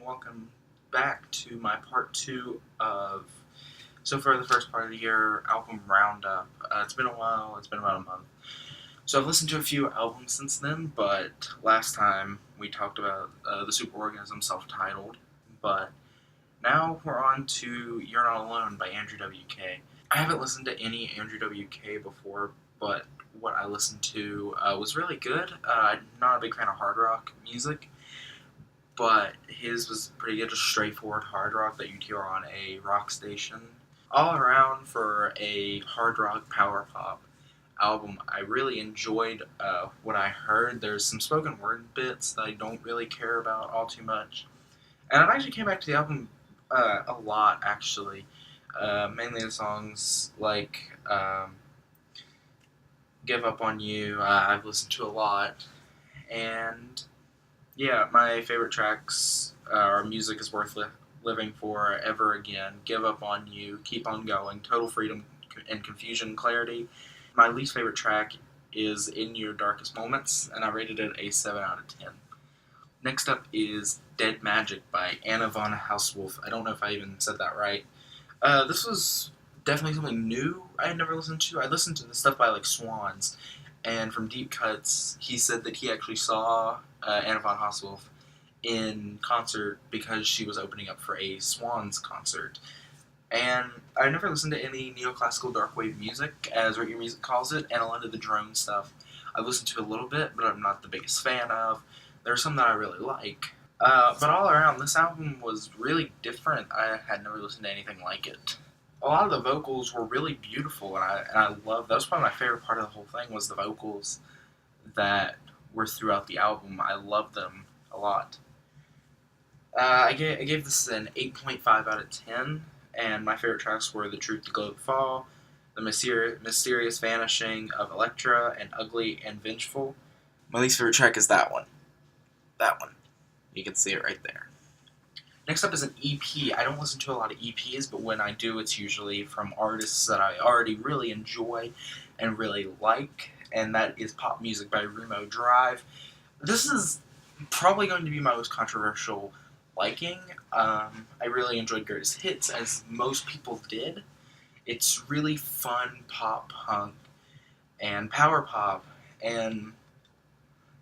welcome back to my part two of so far the first part of the year album roundup. It's been a while, it's been about a month. So I've listened to a few albums since then, but last time we talked about the Superorganism self-titled, but now we're on to You're Not Alone by Andrew WK. I haven't listened to any Andrew WK before, but what I listened to was really good. I'm not a big fan of hard rock music, but his was pretty good, just straightforward hard rock that you'd hear on a rock station. All around for a hard rock power pop album, I really enjoyed what I heard. There's some spoken word bits that I don't really care about all too much. And I actually came back to the album a lot, actually. Mainly the songs like Give Up On You, I've listened to a lot. And yeah, my favorite tracks are Music Is Worth Living For, Ever Again, Give Up On You, Keep On Going, Total Freedom and Confusion, Clarity. My least favorite track is In Your Darkest Moments, and I rated it a 7 out of 10. Next up is Dead Magic by Ivana. I don't know if I even said that right. This was definitely something new I had never listened to. I listened to the stuff by like Swans, and from Deep Cuts, he said that he actually saw Anna von Hasselhoff in concert because she was opening up for a Swans concert. And I never listened to any neoclassical darkwave music, as Rate Your Music calls it, and a lot of the drone stuff I've listened to a little bit, but I'm not the biggest fan of. There's some that I really like. But all around, this album was really different. I had never listened to anything like it. A lot of the vocals were really beautiful, and I loved. That was probably my favorite part of the whole thing, was the vocals that were throughout the album. I loved them a lot. I gave this an 8.5 out of 10, and my favorite tracks were The Truth, The Globe Fall, The Mysterious Vanishing of Electra, and Ugly and Vengeful. My least favorite track is that one. That one. You can see it right there. Next up is an EP. I don't listen to a lot of EPs, but when I do, it's usually from artists that I already really enjoy and really like, and that is Pop Music by Remo Drive. This is probably going to be my most controversial liking. I really enjoyed Greatest Hits, as most people did. It's really fun pop punk and power pop, and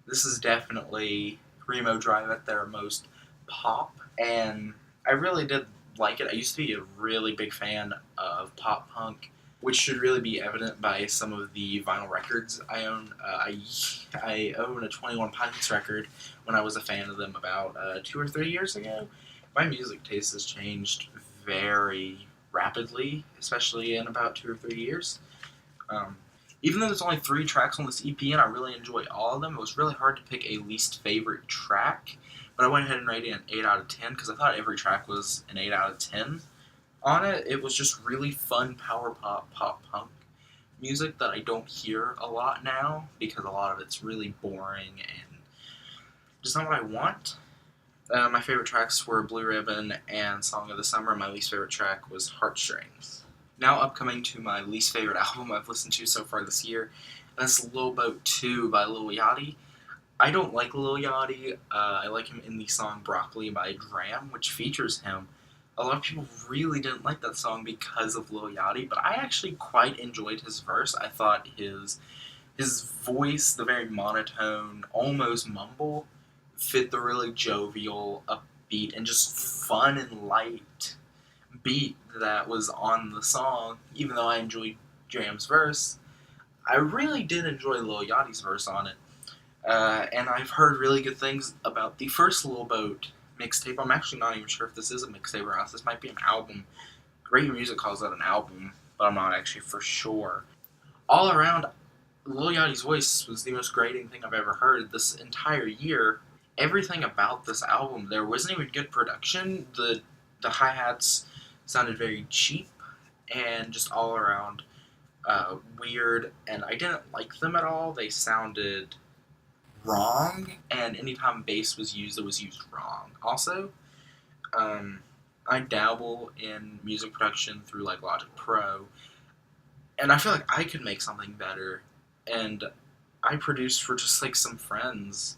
this is definitely Remo Drive at their most pop, and I really did like it. I used to be a really big fan of pop punk, which should really be evident by some of the vinyl records I own. I own a 21 Pilots record when I was a fan of them about 2 or 3 years ago. My music taste has changed very rapidly, especially in about 2 or 3 years. Even though there's only 3 tracks on this EP and I really enjoy all of them, it was really hard to pick a least favorite track. But I went ahead and rated it an 8 out of 10 because I thought every track was an 8 out of 10 on it. It was just really fun power pop punk music that I don't hear a lot now because a lot of it's really boring and just not what I want. My favorite tracks were Blue Ribbon and Song of the Summer. My least favorite track was Heartstrings. Now upcoming to my least favorite album I've listened to so far this year, and that's Lil Boat 2 by Lil Yachty. I don't like Lil Yachty. I like him in the song Broccoli by Dram, which features him. A lot of people really didn't like that song because of Lil Yachty, but I actually quite enjoyed his verse. I thought his voice, the very monotone, almost mumble, fit the really jovial, upbeat, and just fun and light beat that was on the song. Even though I enjoyed Dram's verse, I really did enjoy Lil Yachty's verse on it. And I've heard really good things about the first Lil Boat mixtape. I'm actually not even sure if this is a mixtape or not. This might be an album. Rate Your Music calls that an album, but I'm not actually for sure. All around, Lil Yachty's voice was the most grating thing I've ever heard this entire year. Everything about this album, there wasn't even good production. The hi-hats sounded very cheap and just all around weird, and I didn't like them at all. They sounded wrong, and anytime bass was used, it was used wrong. Also, I dabble in music production through like Logic Pro, and I feel like I could make something better, and I produce for just like some friends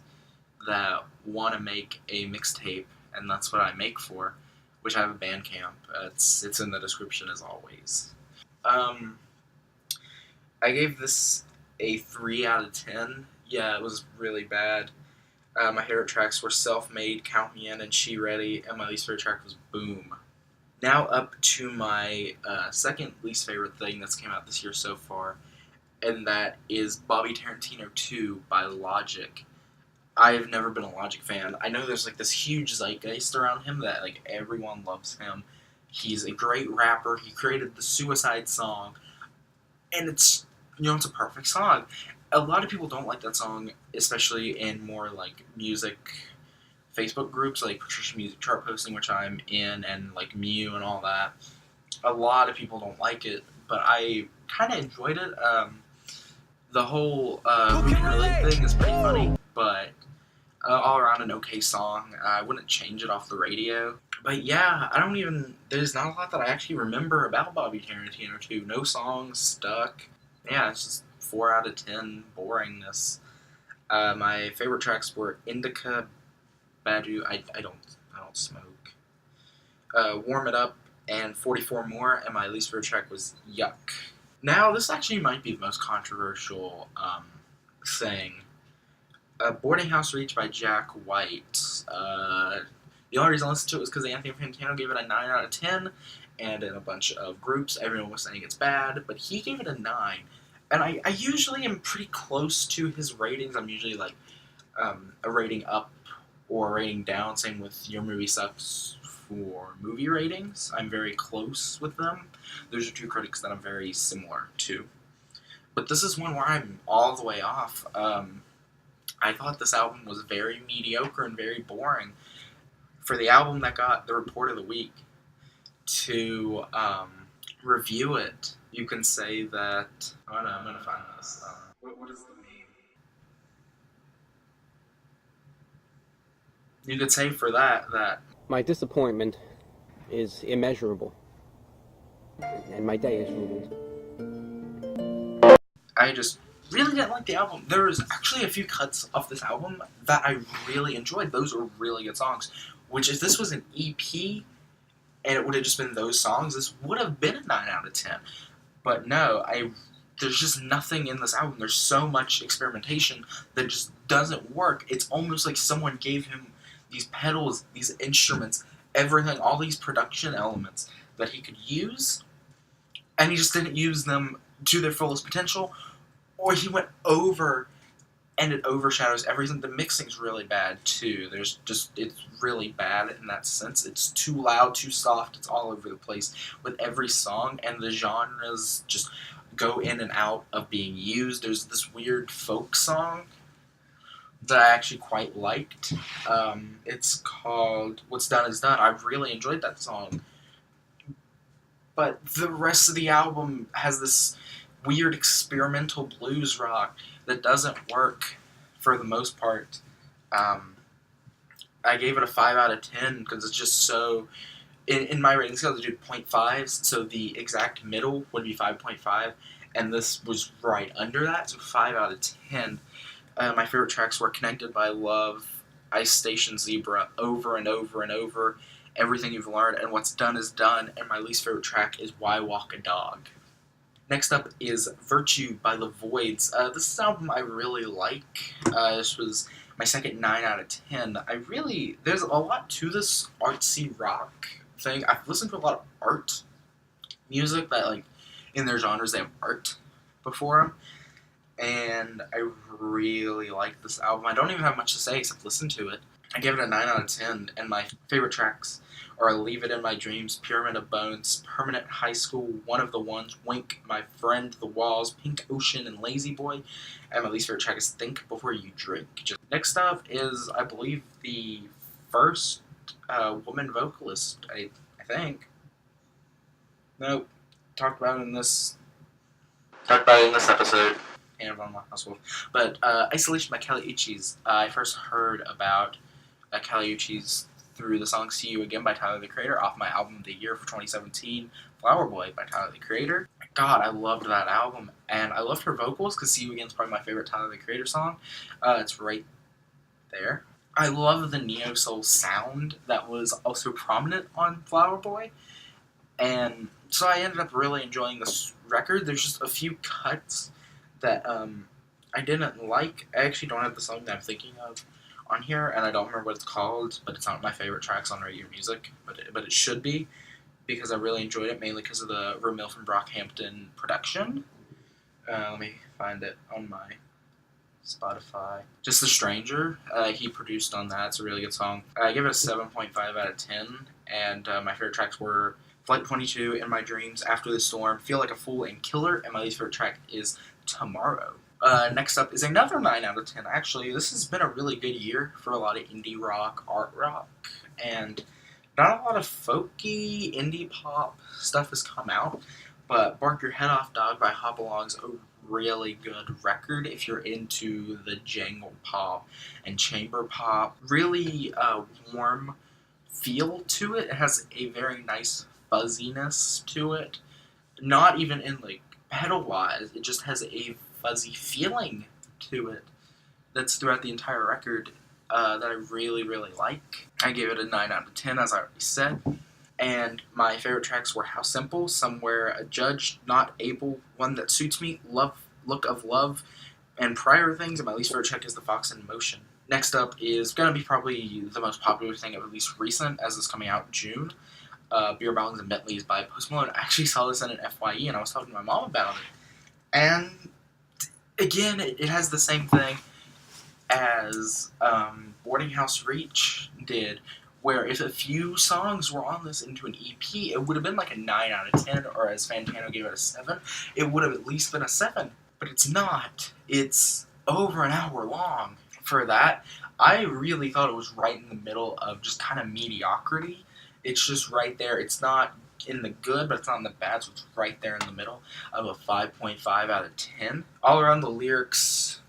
that want to make a mixtape and that's what I make for, which I have a Bandcamp. It's in the description as always. I gave this a 3 out of 10. Yeah, it was really bad. My favorite tracks were Self-Made, Count Me In, and She Ready, and my least favorite track was Boom. Now up to my second least favorite thing that's came out this year so far, and that is Bobby Tarantino 2 by Logic. I have never been a Logic fan. I know there's like this huge zeitgeist around him that like everyone loves him. He's a great rapper. He created the Suicide song, and it's it's a perfect song. A lot of people don't like that song, especially in more like music Facebook groups like Patricia Music Chart Posting, which I'm in, and like Mew and all that. A lot of people don't like it, but I kind of enjoyed it. The whole We Can Relate thing is pretty funny, but all around an okay song. I wouldn't change it off the radio. But yeah, there's not a lot that I actually remember about Bobby Tarantino 2. No songs stuck. Yeah, it's just 4 out of 10 boringness. My favorite tracks were Indica, Badu, I don't smoke, Warm It Up, and 44 More, and my least favorite track was Yuck. Now, this actually might be the most controversial thing. Boarding House Reach by Jack White. The only reason I listened to it was because Anthony Fantano gave it a 9 out of 10, and in a bunch of groups, everyone was saying it's bad, but he gave it a 9. And I usually am pretty close to his ratings. I'm usually like a rating up or a rating down. Same with Your Movie Sucks for movie ratings. I'm very close with them. Those are two critics that I'm very similar to. But this is one where I'm all the way off. I thought this album was very mediocre and very boring. For the album that got the Report of the Week to review it, you can say that... Oh no, I'm going to find this. What is the meme? You could say for that... My disappointment is immeasurable, and my day is ruined. I just really didn't like the album. There was actually a few cuts of this album that I really enjoyed. Those were really good songs. Which, if this was an EP, and it would have just been those songs, this would have been a 9 out of 10. But no, there's just nothing in this album. There's so much experimentation that just doesn't work. It's almost like someone gave him these pedals, these instruments, everything, all these production elements that he could use, and he just didn't use them to their fullest potential, or he went over and it overshadows everything. The mixing's really bad too. It's really bad in that sense. It's too loud, too soft, it's all over the place with every song, and the genres just go in and out of being used. There's this weird folk song that I actually quite liked. It's called What's Done Is Done. I really enjoyed that song. But the rest of the album has this weird experimental blues rock that doesn't work for the most part. I gave it a 5 out of 10 because it's just so... In my rating scale, I do 0.5s, so the exact middle would be 5.5, and this was right under that, so 5 out of 10. My favorite tracks were Connected by Love, Ice Station Zebra, Over and Over and Over, Everything You've Learned, and What's Done Is Done, and my least favorite track is Why Walk a Dog. Next up is Virtue by The Voids. This album I really like. This was my second 9 out of 10. There's a lot to this artsy rock thing. I've listened to a lot of art music that, like, in their genres, they have art before them. And I really like this album. I don't even have much to say except listen to it. I gave it a 9 out of 10, and my favorite tracks are Leave It in My Dreams, Pyramid of Bones, Permanent High School, One of the Ones, Wink, My Friend, The Walls, Pink Ocean, and Lazy Boy. And my least favorite track is Think Before You Drink. Next up is, I believe, the first woman vocalist, I think. Nope. Talked about it in this episode. And on my household. But Isolation by Kali Uchis. I first heard about Kali Uchis through the song See You Again by Tyler, the Creator, off my album of the year for 2017, Flower Boy by Tyler, the Creator. God, I loved that album, and I loved her vocals, because See You Again is probably my favorite Tyler, the Creator song. It's right there. I love the neo soul sound that was also prominent on Flower Boy, and so I ended up really enjoying this record. There's just a few cuts that I didn't like. I actually don't have the song that I'm thinking of on here, and I don't remember what it's called, but it's not my favorite tracks on radio music, but it should be, because I really enjoyed it, mainly because of the Ramil from Brockhampton production. Let me find it on my Spotify. Just the Stranger. He produced on that. It's a really good song. I give it a 7.5 out of 10, and my favorite tracks were Flight 22, In My Dreams, After the Storm, Feel Like a Fool, and Killer, and my least favorite track is Tomorrow. Next up is another 9 out of 10. Actually, this has been a really good year for a lot of indie rock, art rock, and not a lot of folky indie pop stuff has come out, but Bark Your Head Off Dog by Hopalong's a really good record if you're into the jangle pop and chamber pop. Really warm feel to it. It has a very nice fuzziness to it. Not even in like pedal wise, it just has a fuzzy feeling to it that's throughout the entire record that I really, really like. I gave it a 9 out of 10, as I already said. And my favorite tracks were How Simple, Somewhere, A Judge, Not Able, One That Suits Me, Love, Look of Love, and Prior Things. And my least favorite track is The Fox in Motion. Next up is going to be probably the most popular thing of at least recent, as it's coming out in June. Beer Bongs and Bentleys by Post Malone. I actually saw this in an FYE, and I was talking to my mom about it. And again, it has the same thing as Boarding House Reach did, where if a few songs were on this into an EP, it would have been like a 9 out of 10, or as Fantano gave it a 7, it would have at least been a 7. But it's not. It's over an hour long. For that, I really thought it was right in the middle of just kind of mediocrity. It's just right there. It's not in the good, but it's not in the bad, so it's right there in the middle of a 5.5 out of 10. All around, the lyrics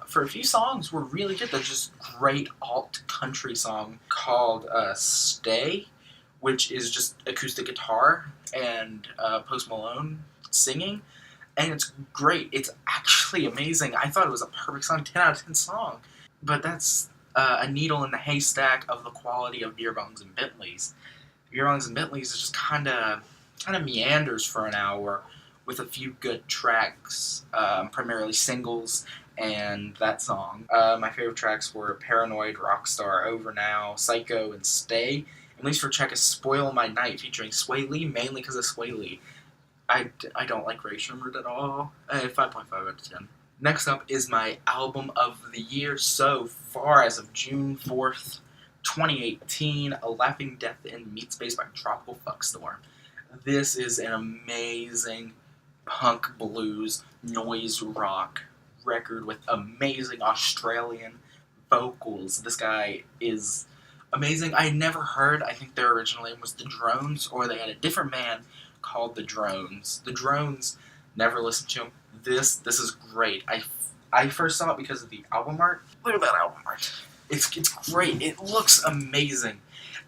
for a few songs were really good. There's this great alt country song called Stay, which is just acoustic guitar and Post Malone singing, and it's great. It's actually amazing. I thought it was a perfect song, 10 out of 10 song, but that's a needle in the haystack of the quality of Beer Bongs and Bentleys. Beer Bongs and Bentleys is just kind of meanders for an hour with a few good tracks, primarily singles, and that song. My favorite tracks were Paranoid, Rockstar, Over Now, Psycho, and Stay. At least for track is Spoil My Night, featuring Sway Lee, mainly because of Sway Lee. I don't like Ray Sherman at all. 5.5 out of 10. Next up is my album of the year so far as of June 4th, 2018, A Laughing Death in Meat Space by Tropical Fuckstorm. This is an amazing punk blues noise rock record with amazing Australian vocals. This guy is amazing. I had never heard, I think their original name was The Drones, or they had a different band called The Drones. The Drones, never listened to them. This is great. I first saw it because of the album art. Look at that album art. It's great. It looks amazing,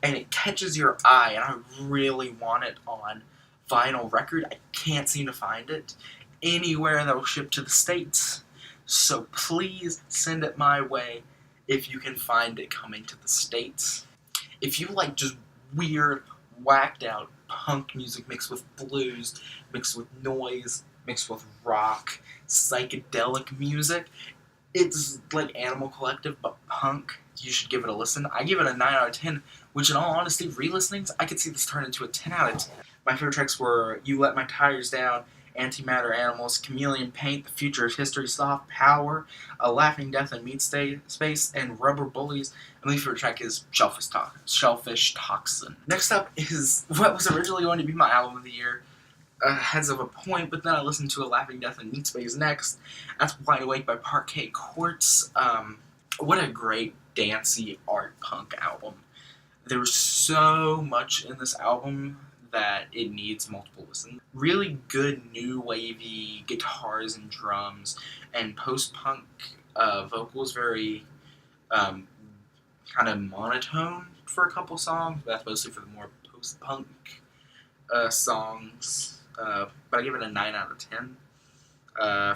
and it catches your eye, and I really want it on vinyl record. I can't seem to find it anywhere that will ship to the States. So please send it my way if you can find it coming to the States. If you like just weird, whacked out punk music mixed with blues, mixed with noise, mixed with rock, psychedelic music, it's like Animal Collective, but punk. You should give it a listen. I give it a 9 out of 10, which in all honesty, re-listenings, I could see this turn into a 10 out of 10. My favorite tracks were You Let My Tires Down, Antimatter Animals, Chameleon Paint, The Future is History, Soft Power, A Laughing Death in Meat Space, and Rubber Bullies. And my favorite track is Shellfish Toxin. Next up is what was originally going to be my album of the year, Heads of a Point, but then I listened to A Laughing Death in Meat Space next. That's Wide Awake by Parquet Courts. What a great dancey art punk album. There's so much in this album that it needs multiple listens. Really good new wavy guitars and drums, and post-punk vocals, very kind of monotone for a couple songs. That's mostly for the more post-punk songs. But I give it a 9 out of 10.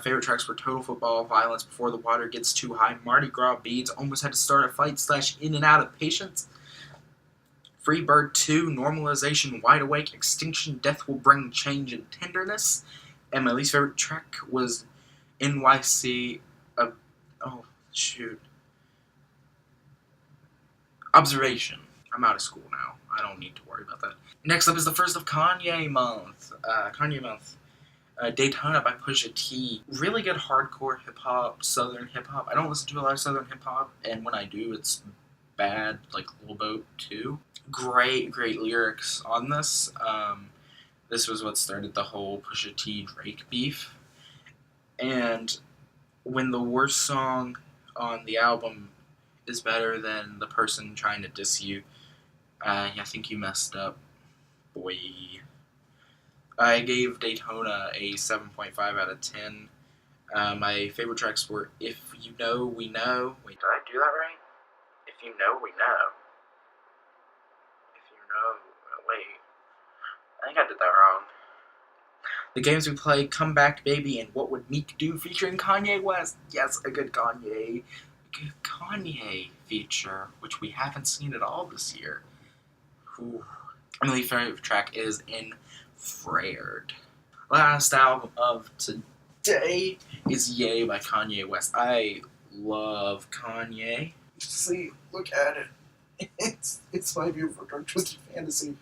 Favorite tracks were Total Football, Violence Before the Water Gets Too High, Mardi Gras Beads, Almost Had to Start a Fight / In and Out of Patience, Free Bird 2, Normalization, Wide Awake, Extinction, Death Will Bring Change and Tenderness. And my least favorite track was NYC. Oh, shoot. Observation. I'm out of school now. I don't need to worry about that. Next up is the first of Kanye month. Daytona by Pusha T. Really good hardcore hip-hop, southern hip-hop. I don't listen to a lot of southern hip-hop, and when I do, it's bad, like Lil Boat too. Great lyrics on this. This was what started the whole Pusha T Drake beef. And when the worst song on the album is better than the person trying to diss you, I think you messed up, boy. I gave Daytona a 7.5 out of 10. My favorite tracks were If You Know, We Know. Wait, did I do that right? If You Know, We Know. If You Know, wait. I think I did that wrong. The Games We Play, Come Back Baby, and What Would Meek Do featuring Kanye West. Yes, a good Kanye feature, which we haven't seen at all this year. Ooh. My least favorite track is In Frared. Last album of today is Ye by Kanye West. I love Kanye. See, look at it. It's my view for Dark Twisted Fantasy.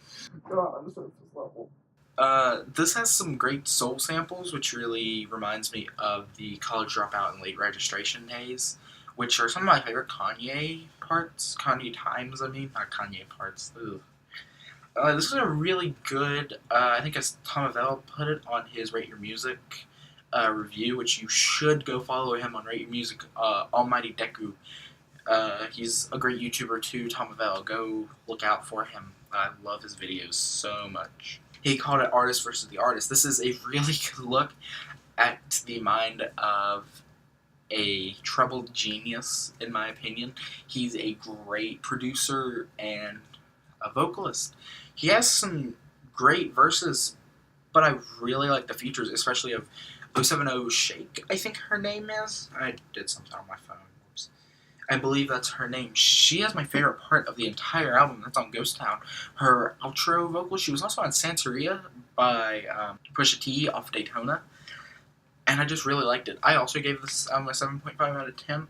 God, I'm so this level. This has some great soul samples, which really reminds me of the College Dropout and Late Registration days, which are some of my favorite Kanye parts. Kanye times, I mean, not Kanye parts. Ugh. This is a really good, I think as Tom Avell put it on his Rate Your Music review, which you should go follow him on Rate Your Music, Almighty Deku. He's a great YouTuber too, Tom Avell. Go look out for him. I love his videos so much. He called it Artist versus the Artist. This is a really good look at the mind of a troubled genius, in my opinion. He's a great producer and a vocalist. He has some great verses, but I really like the features, especially of 070 Shake, I think her name is. I did something on my phone. Oops. I believe that's her name. She has my favorite part of the entire album. That's on Ghost Town. Her outro vocal. She was also on Santeria by Pusha T off Daytona. And I just really liked it. I also gave this album a 7.5 out of 10.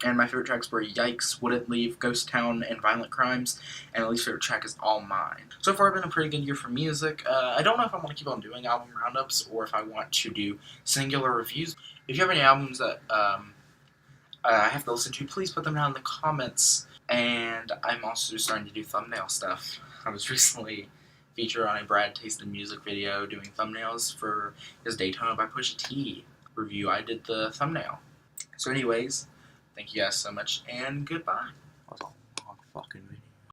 And my favorite tracks were Yikes, Wouldn't Leave, Ghost Town, and Violent Crimes. And my least favorite track is All Mine. So far, it's been a pretty good year for music. I don't know if I want to keep on doing album roundups or if I want to do singular reviews. If you have any albums that I have to listen to, please put them down in the comments. And I'm also starting to do thumbnail stuff. I was recently featured on a Brad Tasted Music video doing thumbnails for his Daytona by Pusha T review. I did the thumbnail. So anyways, thank you guys so much, and goodbye. That was a long fucking video.